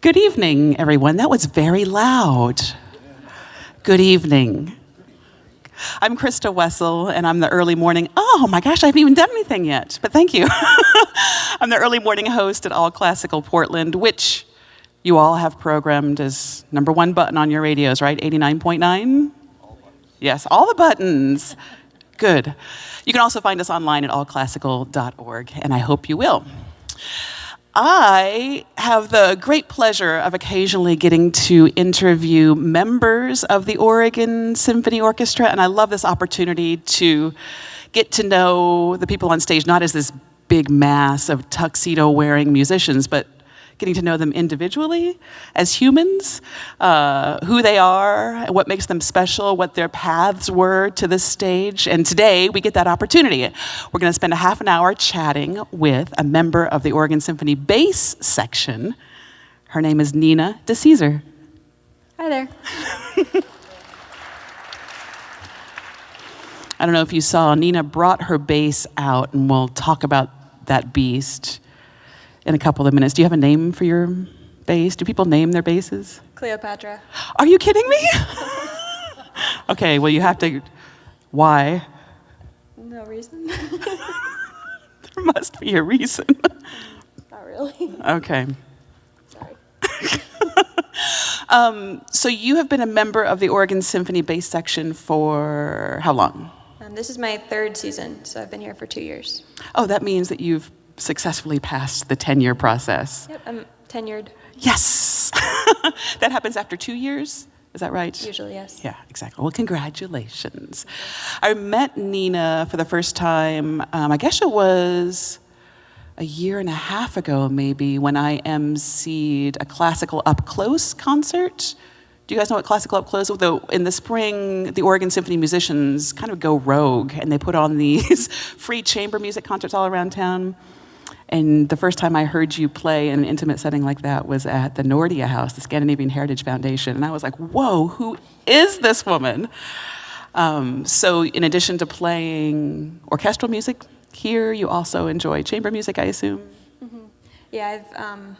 Good evening, everyone. That was very loud. Good evening. I'm Christa Wessel, and I'm the early morning, oh my gosh, I haven't even done anything yet, but thank you. I'm the early morning host at All Classical Portland, which you all have programmed as #1 button on your radios, right? 89.9? Yes, all the buttons. Good. You can also find us online at allclassical.org, and I hope you will. I have the great pleasure of occasionally getting to interview members of the Oregon Symphony Orchestra, and I love this opportunity to get to know the people on stage, not as this big mass of tuxedo-wearing musicians, but getting to know them individually as humans, who they are, what makes them special, what their paths were to this stage. And today we get that opportunity. We're going to spend a half an hour chatting with a member of the Oregon Symphony bass section. Her name is Nina DeCesare. Hi there. I don't know if you saw, Nina brought her bass out, and we'll talk about that beast in a couple of minutes. Do you have a name for your bass? Do people name their basses? Cleopatra. Are you kidding me? Okay, well, you have to. Why? No reason. There must be a reason. Not really. Okay. Sorry. So you have been a member of the Oregon Symphony bass section for how long? This is my 3rd season, so I've been here for 2 years. Oh, that means that you've successfully passed the tenure process. Yep, I'm tenured. Yes! That happens after 2 years? Is that right? Usually, yes. Yeah, exactly. Well, congratulations. I met Nina for the first time, I guess it was a year and a half ago, maybe, when I emceed a classical up-close concert. Do you guys know what classical up-close is? In the spring, the Oregon Symphony musicians kind of go rogue, and they put on these free chamber music concerts all around town. And the first time I heard you play in an intimate setting like that was at the Nordia House, the Scandinavian Heritage Foundation. And I was like, whoa, who is this woman? So in addition to playing orchestral music here, you also enjoy chamber music, I assume? Mm-hmm. Yeah, I've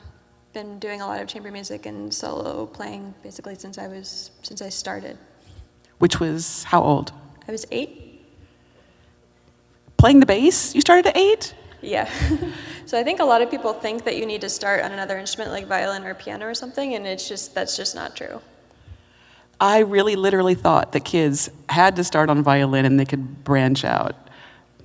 been doing a lot of chamber music and solo playing basically since I started. Which was how old? I was 8. Playing the bass? You started at 8? Yeah. So I think a lot of people think that you need to start on another instrument like violin or piano or something, and that's just not true. I really literally thought that kids had to start on violin and they could branch out.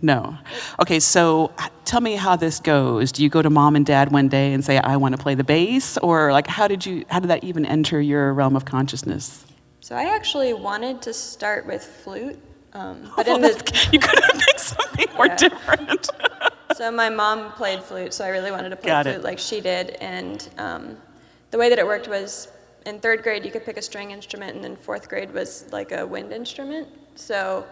No. Okay, so tell me how this goes. Do you go to mom and dad one day and say, I want to play the bass? Or like, how did that even enter your realm of consciousness? So I actually wanted to start with flute, but you could have picked something more different. So my mom played flute, so I really wanted to play flute like she did. And the way that it worked was in 3rd grade you could pick a string instrument, and then 4th grade was like a wind instrument. So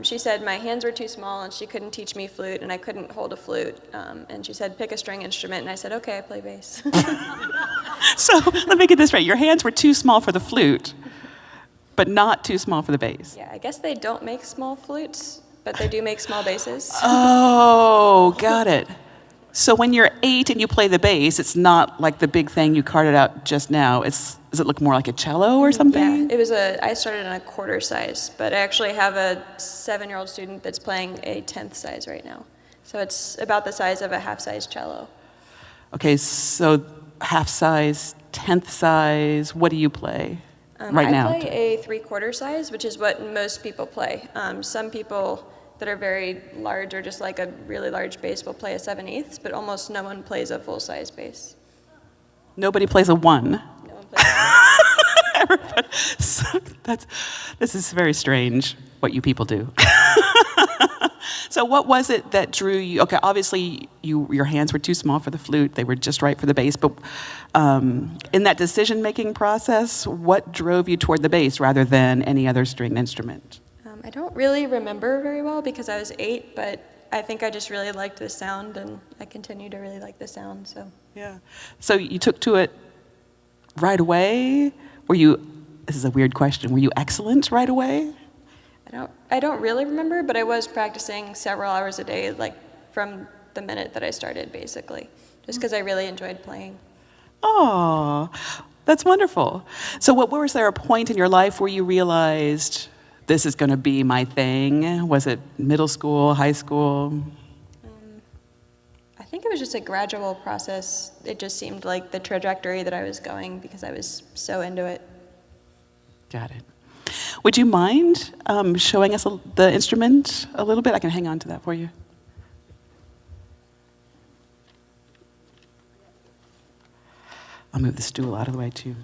she said my hands were too small and she couldn't teach me flute, and I couldn't hold a flute. And she said pick a string instrument, and I said okay, I play bass. So let me get this right. Your hands were too small for the flute, but not too small for the bass. Yeah, I guess they don't make small flutes, but they do make small basses. Oh, got it. So when you're 8 and you play the bass, it's not like the big thing you carted out just now. Does it look more like a cello or something? Yeah, I started in a quarter size, but I actually have a 7-year-old student that's playing a 10th size right now. So it's about the size of a half-size cello. Okay, so half-size, 10th size, what do you play right now? I play a 3/4 size, which is what most people play. Some people that are very large or just like a really large bass will play a 7/8, but almost no one plays a full-size bass. Nobody plays a 1? No one plays This is very strange, what you people do. So what was it that drew you? Okay, obviously your hands were too small for the flute. They were just right for the bass. But in that decision-making process, what drove you toward the bass rather than any other stringed instrument? I don't really remember very well because I was 8, but I think I just really liked the sound, and I continue to really like the sound. So yeah. So you took to it right away? This is a weird question, were you excellent right away? I don't really remember, but I was practicing several hours a day, like from the minute that I started, basically, just because I really enjoyed playing. Oh, that's wonderful. So was there a point in your life where you realized this is going to be my thing? Was it middle school, high school? I think it was just a gradual process. It just seemed like the trajectory that I was going because I was so into it. Got it. Would you mind showing us the instrument a little bit? I can hang on to that for you. I'll move the stool out of the way too.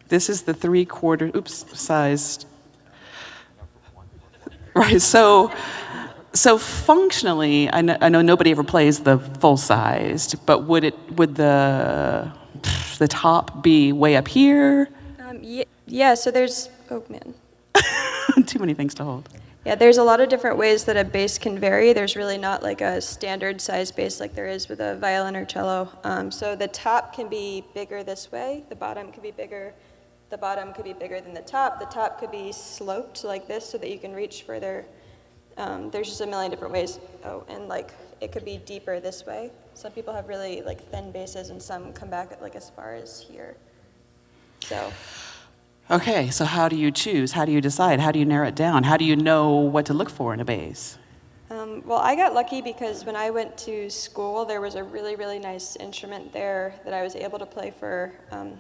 This is the 3/4, size. Right, so functionally, I know nobody ever plays the full-sized, but would the top be way up here? Yeah, so there's, oh man. Too many things to hold. Yeah, there's a lot of different ways that a bass can vary. There's really not like a standard size bass like there is with a violin or cello. So the top can be bigger this way, the bottom can be bigger. The bottom could be bigger than the top could be sloped like this so that you can reach further. There's just a million different ways. Oh, and like it could be deeper this way. Some people have really like thin basses and some come back at like as far as here. So. Okay, so how do you choose? How do you decide? How do you narrow it down? How do you know what to look for in a bass? Well, I got lucky because when I went to school, there was a really, really nice instrument there that I was able to play for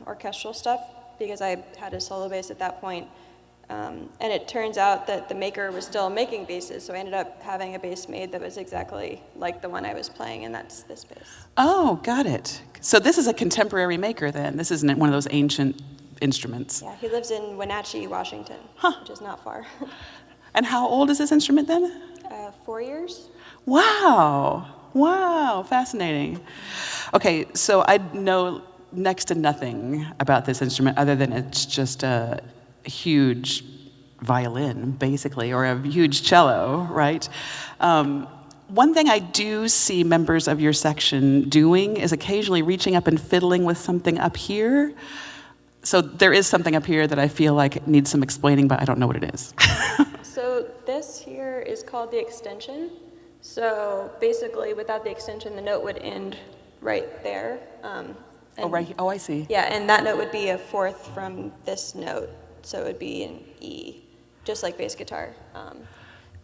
orchestral stuff because I had a solo bass at that point. And it turns out that the maker was still making basses, so I ended up having a bass made that was exactly like the one I was playing, and that's this bass. Oh, got it. So this is a contemporary maker then. This isn't one of those ancient instruments. Yeah, he lives in Wenatchee, Washington, which is not far. And how old is this instrument then? 4 years. Wow, fascinating. Okay, so I know next to nothing about this instrument other than it's just a huge violin, basically, or a huge cello, right? One thing I do see members of your section doing is occasionally reaching up and fiddling with something up here. So there is something up here that I feel like needs some explaining, but I don't know what it is. So this here is called the extension. So basically, without the extension, the note would end right there. Oh, I see. Yeah, and that note would be a fourth from this note, so it would be an E, just like bass guitar.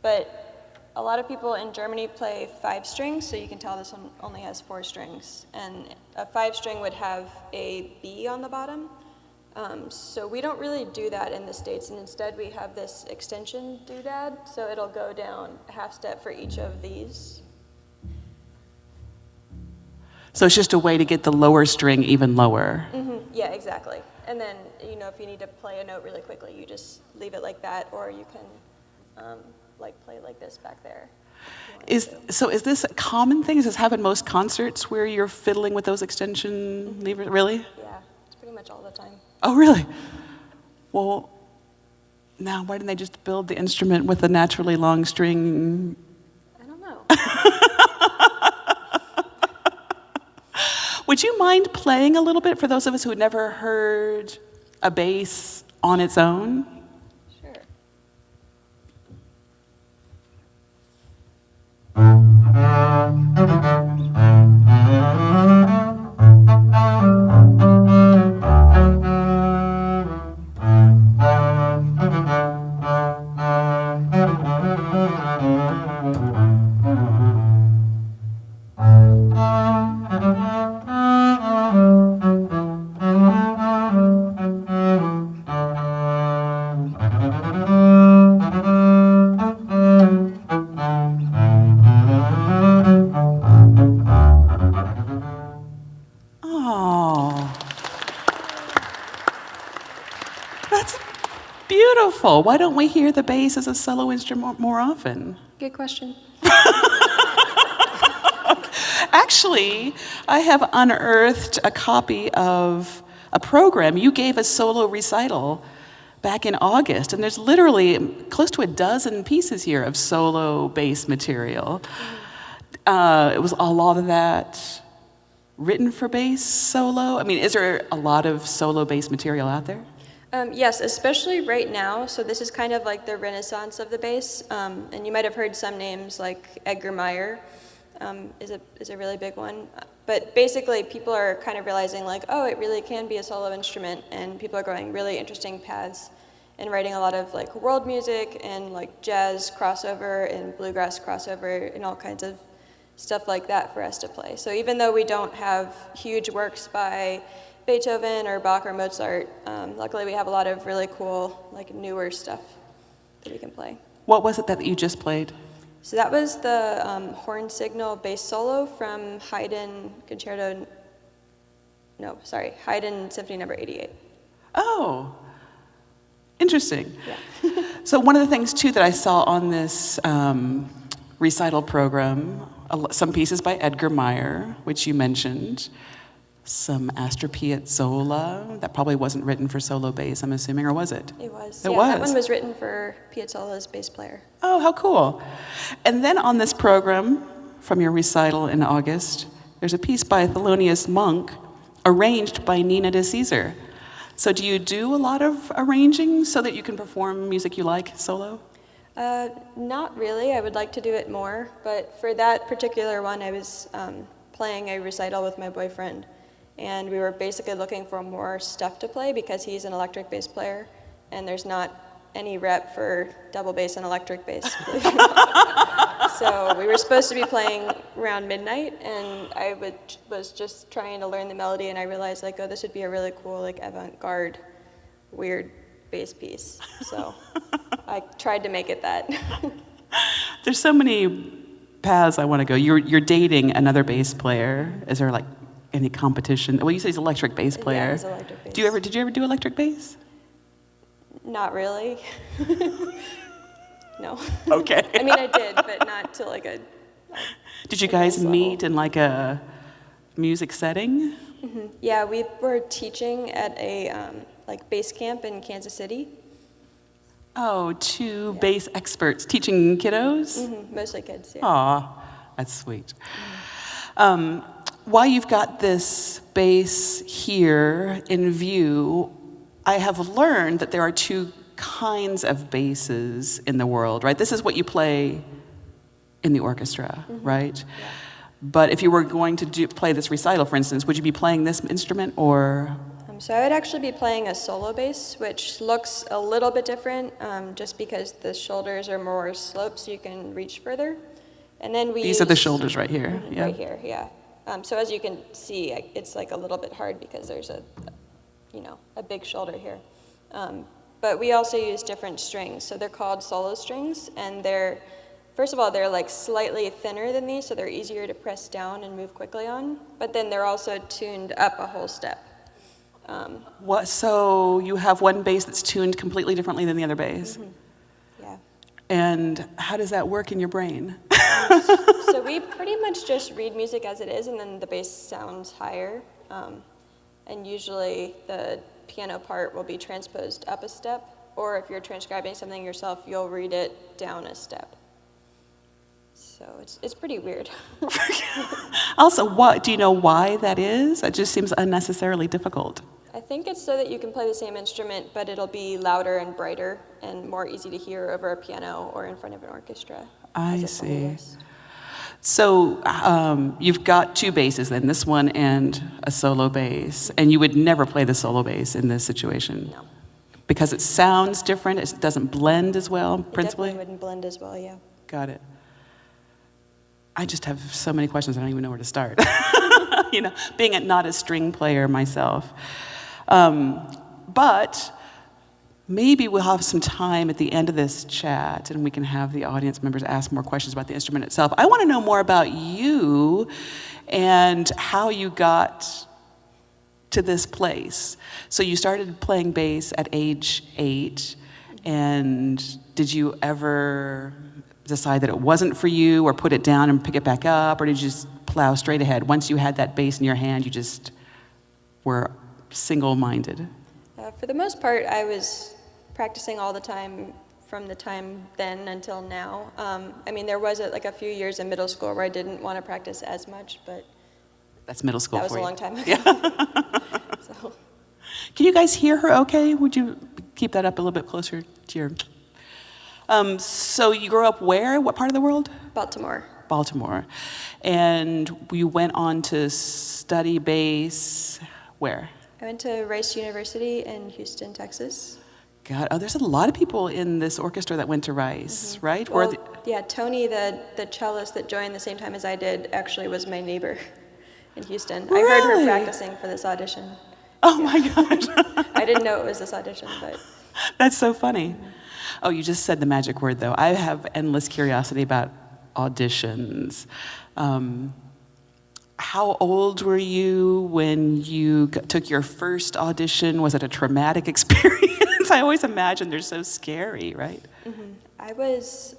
But a lot of people in Germany play 5 strings, so you can tell this one only has 4 strings. And a 5 string would have a B on the bottom. So we don't really do that in the States, and instead we have this extension doodad, so it'll go down a half step for each of these. So it's just a way to get the lower string even lower. Mm-hmm. Yeah, exactly. And then, if you need to play a note really quickly, you just leave it like that, or you can play like this back there. Is this a common thing? Does this happen in most concerts where you're fiddling with those extension levers? Really? Yeah, it's pretty much all the time. Oh, really? Well, now why didn't they just build the instrument with a naturally long string? I don't know. Would you mind playing a little bit for those of us who had never heard a bass on its own? Sure. Beautiful. Why don't we hear the bass as a solo instrument more often? Good question. Actually, I have unearthed a copy of a program. You gave a solo recital back in August, and there's literally close to a dozen pieces here of solo bass material. It was a lot of that written for bass solo. I mean, is there a lot of solo bass material out there? Yes, especially right now. So this is kind of like the renaissance of the bass. And you might have heard some names like Edgar Meyer. is a really big one. But basically, people are kind of realizing like, oh, it really can be a solo instrument, and people are going really interesting paths and writing a lot of like world music and like jazz crossover and bluegrass crossover and all kinds of stuff like that for us to play. So even though we don't have huge works by Beethoven or Bach or Mozart, luckily we have a lot of really cool, like newer stuff that we can play. What was it that you just played? So that was the horn signal bass solo from Haydn Symphony Number 88. Oh, interesting. Yeah. So one of the things too that I saw on this recital program, some pieces by Edgar Meyer, which you mentioned, some Astor Piazzolla. That probably wasn't written for solo bass, I'm assuming, or was it? It was. It yeah, was. That one was written for Piazzolla's bass player. Oh, how cool. And then on this program, from your recital in August, there's a piece by Thelonious Monk, arranged by Nina DeCesare. So do you do a lot of arranging so that you can perform music you like solo? Not really. I would like to do it more. But for that particular one, I was playing a recital with my boyfriend. And we were basically looking for more stuff to play because he's an electric bass player. And there's not any rep for double bass and electric bass. So we were supposed to be playing around midnight, and I was just trying to learn the melody, and I realized, like, oh, this would be a really cool, like, avant-garde, weird bass piece. So I tried to make it that. There's so many paths I want to go. You're dating another bass player. Is there, like, any competition? Well, you say he's an electric bass player. Yeah, he's electric bass. Did you ever do electric bass? Not really. No. Okay. I mean, I did, but not to like a. Did you guys meet in like a music setting? Mm-hmm. Yeah, we were teaching at a like bass camp in Kansas City. Oh, two bass experts teaching kiddos? Mm-hmm. Mostly kids, yeah. Aw, that's sweet. While you've got this bass here in view, I have learned that there are two kinds of basses in the world, right? This is what you play in the orchestra, right? Yeah. But if you were going to play this recital, for instance, would you be playing this instrument or? So I would actually be playing a solo bass, which looks a little bit different, just because the shoulders are more sloped, so you can reach further. And then These are the shoulders right here. Yeah. Right here, yeah. So as you can see, it's like a little bit hard because there's a big shoulder here. But we also use different strings. So they're called solo strings, and first of all, they're like slightly thinner than these, so they're easier to press down and move quickly on. But then they're also tuned up a whole step. So you have one bass that's tuned completely differently than the other bass? Mm-hmm. Yeah. And how does that work in your brain? So we pretty much just read music as it is, and then the bass sounds higher. And usually the piano part will be transposed up a step, or if you're transcribing something yourself, you'll read it down a step. So it's pretty weird. Also, do you know why that is? It just seems unnecessarily difficult. I think it's so that you can play the same instrument, but it'll be louder and brighter and more easy to hear over a piano or in front of an orchestra. I see. So you've got two basses then, this one and a solo bass, and you would never play the solo bass in this situation? No. Because it sounds different, it doesn't blend as well, principally? It definitely wouldn't blend as well, yeah. Got it. I just have so many questions, I don't even know where to start. Being not a string player myself. But maybe we'll have some time at the end of this chat and we can have the audience members ask more questions about the instrument itself. I want to know more about you and how you got to this place. So you started playing bass at age 8, and did you ever decide that it wasn't for you or put it down and pick it back up, or did you just plow straight ahead? Once you had that bass in your hand, you just were single-minded? For the most part, I was practicing all the time from the time then until now. There was a few years in middle school where I didn't want to practice as much, but that's middle school that was for a you. long time ago. Yeah. So. Can you guys hear her okay? Would you keep that up a little bit closer to your... So you grew up where? What part of the world? Baltimore. Baltimore. And you went on to study bass, where? I went to Rice University in Houston, Texas. God, oh, there's a lot of people in this orchestra that went to Rice, right? Well, yeah, Tony, the cellist that joined the same time as I did, actually was my neighbor in Houston. Really? I heard her practicing for this audition. Oh my gosh. I didn't know it was this audition, but... That's so funny. Oh, you just said the magic word, though. I have endless curiosity about auditions. How old were you when you took your first audition? Was it a traumatic experience? I always imagine they're so scary, right? I was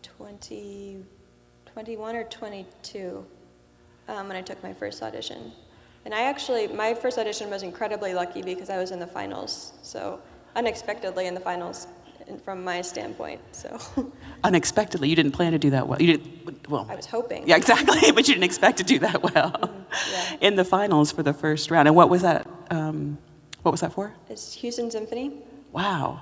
21 or 22 when I took my first audition. And my first audition was incredibly lucky because I was in the finals. So unexpectedly in the finals from my standpoint, so. Unexpectedly, you didn't plan to do that well. You didn't, well. I was hoping. Yeah, exactly, but you didn't expect to do that well. Yeah. In the finals for the first round. And what was that for? It's Houston Symphony. Wow.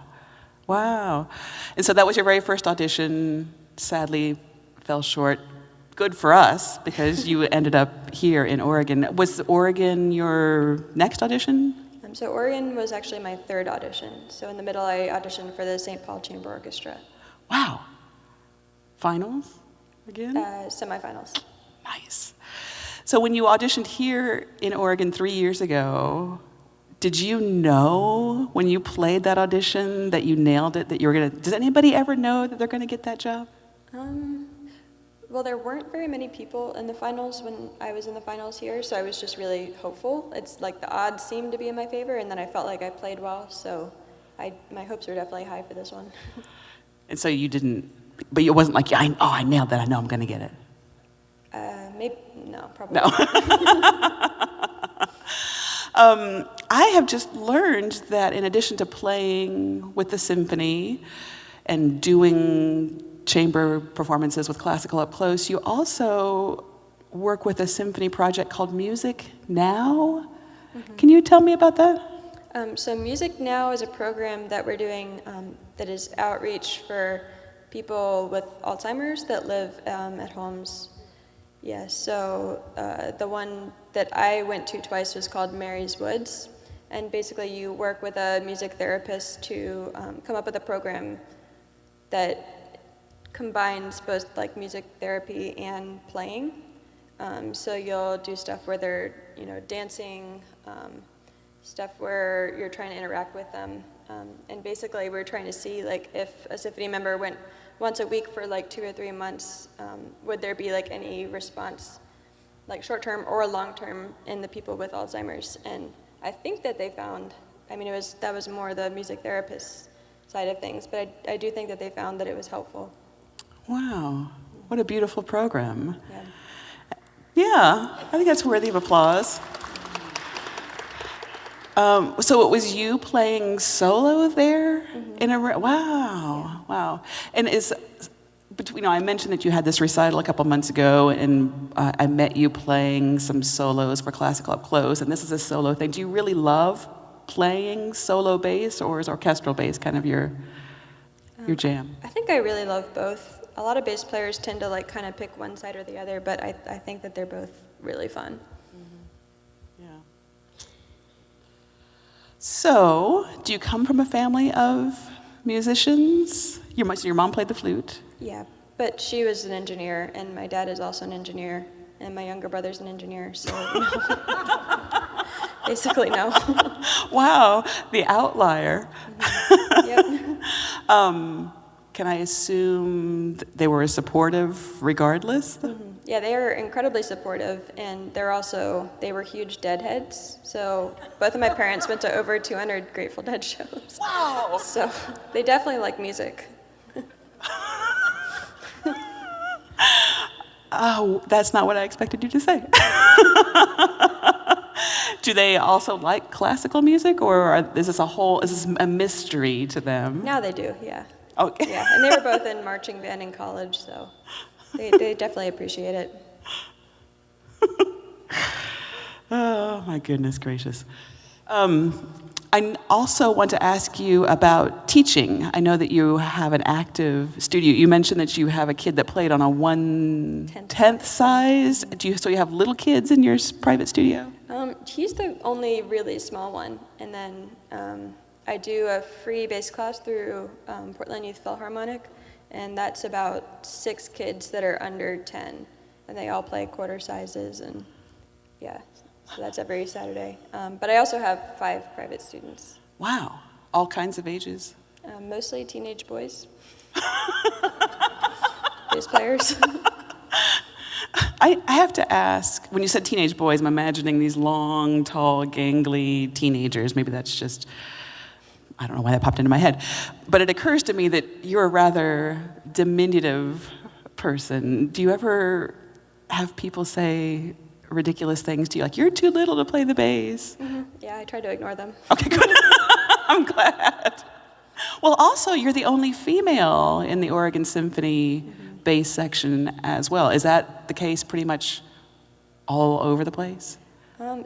Wow. And so that was your very first audition, sadly fell short. Good for us, because you ended up here in Oregon. Was Oregon your next audition? So Oregon was actually my third audition. So in the middle, I auditioned for the St. Paul Chamber Orchestra. Wow. Finals again? Semifinals. Nice. So when you auditioned here in Oregon 3 years ago, did you know when you played that audition that you nailed it, that you were going to... Does anybody ever know that they're going to get that job? Well, there weren't very many people in the finals when I was in the finals here, so I was just really hopeful. It's like the odds seemed to be in my favor, and then I felt like I played well, so my hopes were definitely high for this one. And so you didn't, but it wasn't like, I nailed that, I know I'm going to get it. Maybe, no, probably No. not. I have just learned that in addition to playing with the symphony and doing chamber performances with classical up close, you also work with a symphony project called Music Now. Can you tell me about that? So Music Now is a program that we're doing that is outreach for people with Alzheimer's that live at homes. Yeah, so the one that I went to twice was called Mary's Woods, and basically you work with a music therapist to come up with a program that combines both like music therapy and playing. So you'll do stuff where they're, dancing, stuff where you're trying to interact with them. And basically we're trying to see like if a symphony member went once a week for like 2 or 3 months, would there be like any response, like short-term or long-term, in the people with Alzheimer's? And I think that they found, that was more the music therapist side of things, but I do think that they found that it was helpful. Wow, what a beautiful program. Yeah. Yeah, I think that's worthy of applause. So it was you playing solo there in a wow. And I mentioned that you had this recital a couple months ago, and I met you playing some solos for classical up close, and this is a solo thing. Do you really love playing solo bass, or is orchestral bass kind of your jam? I think I really love both. A lot of bass players tend to like kind of pick one side or the other, but I think that they're both really fun. Yeah. So, do you come from a family of musicians? Your mom played the flute. Yeah, but she was an engineer, and my dad is also an engineer, and my younger brother's an engineer, so no. Basically no. Wow, the outlier. Yep. Can I assume they were supportive regardless? Yeah, they are incredibly supportive, and they were huge Deadheads. So both of my parents went to over 200 Grateful Dead shows. Wow. So they definitely like music. Oh, that's not what I expected you to say. Do they also like classical music, or is this a mystery to them? Now they do, yeah. Okay. Yeah, and they were both in marching band in college, so they definitely appreciate it. Oh, my goodness gracious. I also want to ask you about teaching. I know that you have an active studio. You mentioned that you have a kid that played on a 1/10 size. So you have little kids in your private studio? He's the only really small one. And then I do a free bass class through Portland Youth Philharmonic, and that's about 6 kids that are under 10. And they all play quarter sizes, and yeah. So that's every Saturday. But I also have 5 private students. Wow. All kinds of ages? Mostly teenage boys. Bass players. I have to ask, when you said teenage boys, I'm imagining these long, tall, gangly teenagers. Maybe that's just, I don't know why that popped into my head. But it occurs to me that you're a rather diminutive person. Do you ever have people say ridiculous things to you, like, you're too little to play the bass? Mm-hmm. Yeah, I try to ignore them. Okay, good. I'm glad. Well, also, you're the only female in the Oregon Symphony bass section as well. Is that the case pretty much all over the place?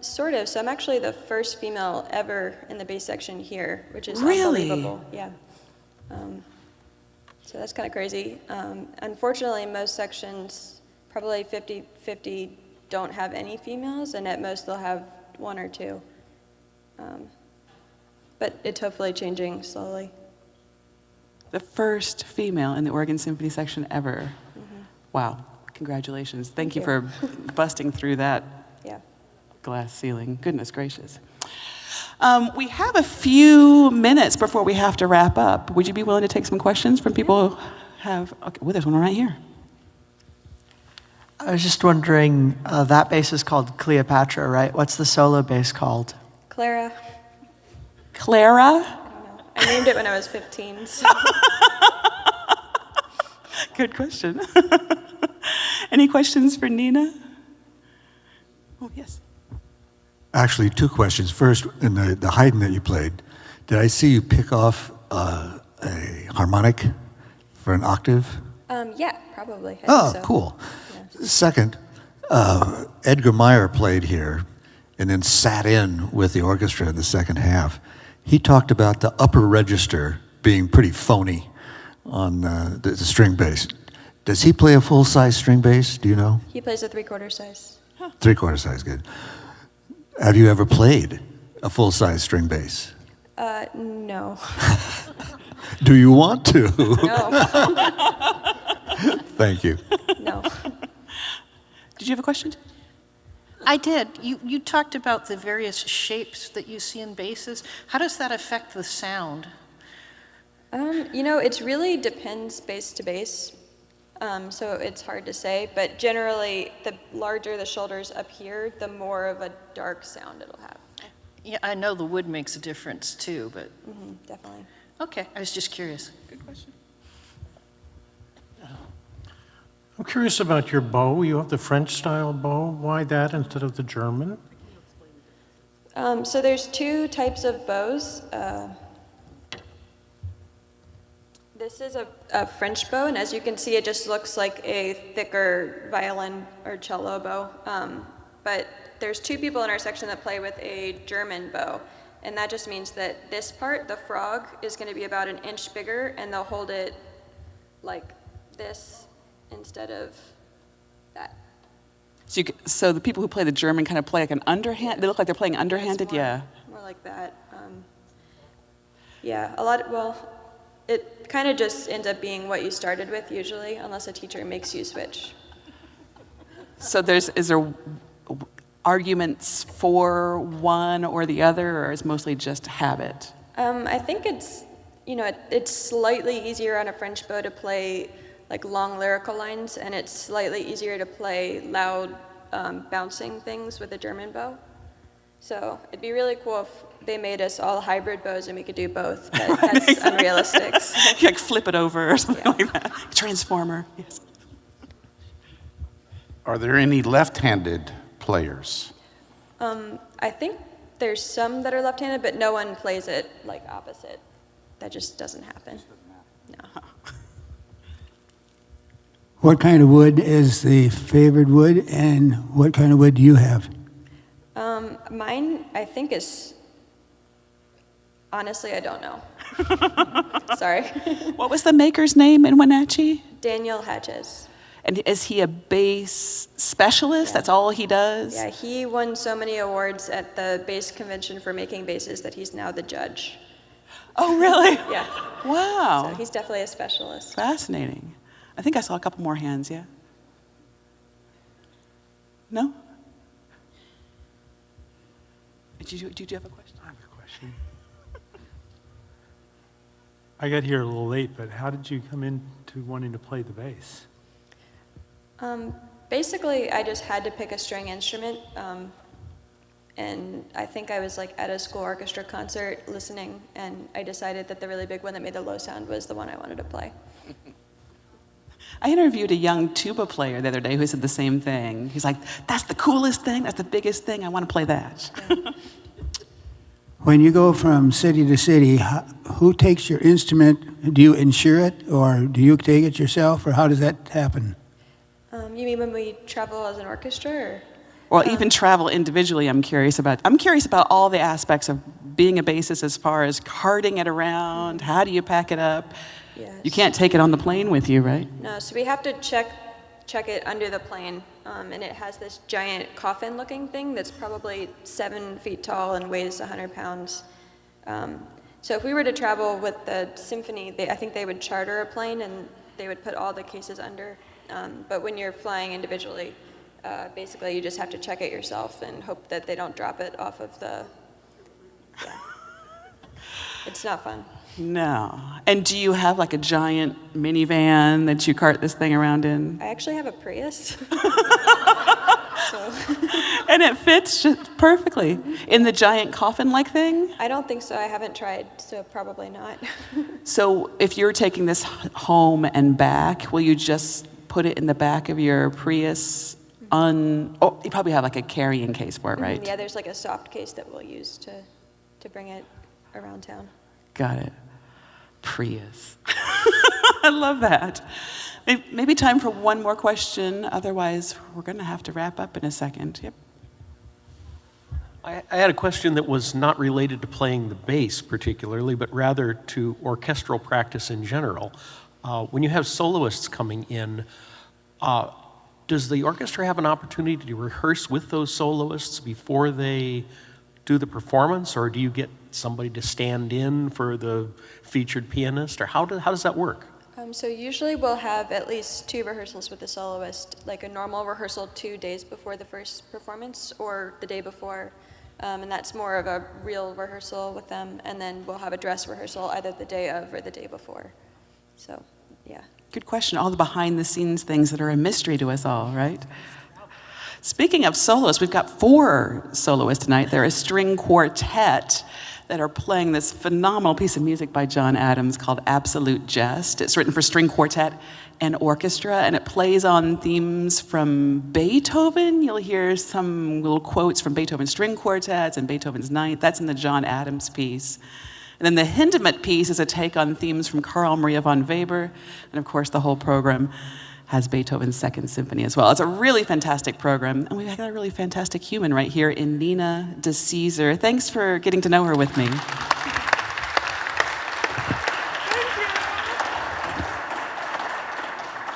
Sort of. So I'm actually the first female ever in the bass section here, which is Really? unbelievable. Yeah. So that's kind of crazy. Unfortunately, most sections, probably 50-50, don't have any females, and at most they'll have 1 or 2. But it's hopefully changing slowly. The first female in the Oregon Symphony section ever. Mm-hmm. Wow, congratulations. Thank you for busting through that glass ceiling. Goodness gracious. We have a few minutes before we have to wrap up. Would you be willing to take some questions from people who have, okay, well, there's one right here. I was just wondering, that bass is called Cleopatra, right? What's the solo bass called? Clara. Clara? I don't know. I named it when I was 15. So. Good question. Any questions for Nina? Oh, yes. Actually, 2 questions. First, in the Haydn that you played, did I see you pick off a harmonic for an octave? Yeah, probably. I Oh, think so. cool. Yeah. Second, Edgar Meyer played here and then sat in with the orchestra in the second half. He talked about the upper register being pretty phony on the string bass. Does he play a full-size string bass? Do you know? He plays a 3/4 size. 3/4 size, good. Have you ever played a full-size string bass? No. Do you want to? No. Thank you. No. Did you have a question? I did. You talked about the various shapes that you see in basses. How does that affect the sound? It really depends bass to bass. So it's hard to say, but generally, the larger the shoulders up here, the more of a dark sound it'll have. Yeah, I know the wood makes a difference too, but Definitely. okay, I was just curious. Good question. I'm curious about your bow. You have the French-style bow. Why that instead of the German? So there's 2 types of bows. This is a French bow, and as you can see, it just looks like a thicker violin or cello bow. But there's 2 people in our section that play with a German bow, and that just means that this part, the frog, is going to be about 1 inch bigger, and they'll hold it like this instead of that. So the people who play the German kind of play like an underhand. They look like they're playing underhanded. More like that. It kind of just ends up being what you started with usually, unless a teacher makes you switch. So is there arguments for one or the other, or is mostly just habit? I think it's slightly easier on a French bow to play like long lyrical lines, and it's slightly easier to play loud bouncing things with a German bow. So it'd be really cool if they made us all hybrid bows and we could do both, but that's unrealistic. So. You like flip it over or something like that. Transformer, yes. Are there any left-handed players? I think there's some that are left-handed, but no one plays it like opposite. That just doesn't happen. No. What kind of wood is the favored wood, and what kind of wood do you have? Mine, I think, is Honestly, I don't know. Sorry. What was the maker's name in Wenatchee? Daniel Hatches. And is he a bass specialist? Yeah. That's all he does? Yeah, he won so many awards at the bass convention for making basses that he's now the judge. Oh, really? Yeah. Wow. So he's definitely a specialist. Fascinating. I think I saw a couple more hands, yeah? No? Did you have a question? I have a question. I got here a little late, but how did you come into wanting to play the bass? Basically, I just had to pick a string instrument, and I think I was like at a school orchestra concert listening, and I decided that the really big one that made the low sound was the one I wanted to play. I interviewed a young tuba player the other day who said the same thing. He's like, that's the coolest thing, that's the biggest thing, I want to play that. Yeah. When you go from city to city, who takes your instrument? Do you insure it, or do you take it yourself, or how does that happen? You mean when we travel as an orchestra? Or? Or even travel individually, I'm curious about all the aspects of being a bassist as far as carting it around, how do you pack it up? Yes. You can't take it on the plane with you, right? No, so we have to check it under the plane, and it has this giant coffin-looking thing that's probably 7 feet tall and weighs 100 pounds. So if we were to travel with the symphony, I think they would charter a plane and they would put all the cases under. But when you're flying individually, basically you just have to check it yourself and hope that they don't drop it off of the. Yeah. It's not fun. No. And do you have like a giant minivan that you cart this thing around in? I actually have a Prius. So. And it fits just perfectly in the giant coffin-like thing? I don't think so. I haven't tried, so probably not. So if you're taking this home and back, will you just put it in the back of your Prius? Oh, you probably have like a carrying case for it, right? Yeah, there's like a soft case that we'll use to bring it around town. Got it. Prius. I love that. Maybe time for one more question. Otherwise, we're going to have to wrap up in a second. Yep. I had a question that was not related to playing the bass particularly, but rather to orchestral practice in general. When you have soloists coming in, does the orchestra have an opportunity to rehearse with those soloists before they do the performance, or do you get somebody to stand in for the featured pianist, or how does that work? So usually we'll have at least 2 rehearsals with the soloist, like a normal rehearsal 2 days before the first performance or the day before, and that's more of a real rehearsal with them, and then we'll have a dress rehearsal either the day of or the day before. So, yeah. Good question. All the behind-the-scenes things that are a mystery to us all, right? Speaking of soloists, we've got 4 soloists tonight. They're a string quartet that are playing this phenomenal piece of music by John Adams called Absolute Jest. It's written for string quartet and orchestra, and it plays on themes from Beethoven. You'll hear some little quotes from Beethoven's string quartets and Beethoven's Ninth. That's in the John Adams piece. And then the Hindemith piece is a take on themes from Carl Maria von Weber, and of course the whole program has Beethoven's Second Symphony as well. It's a really fantastic program, and we've got a really fantastic human right here in Nina DeCesare. Thanks for getting to know her with me.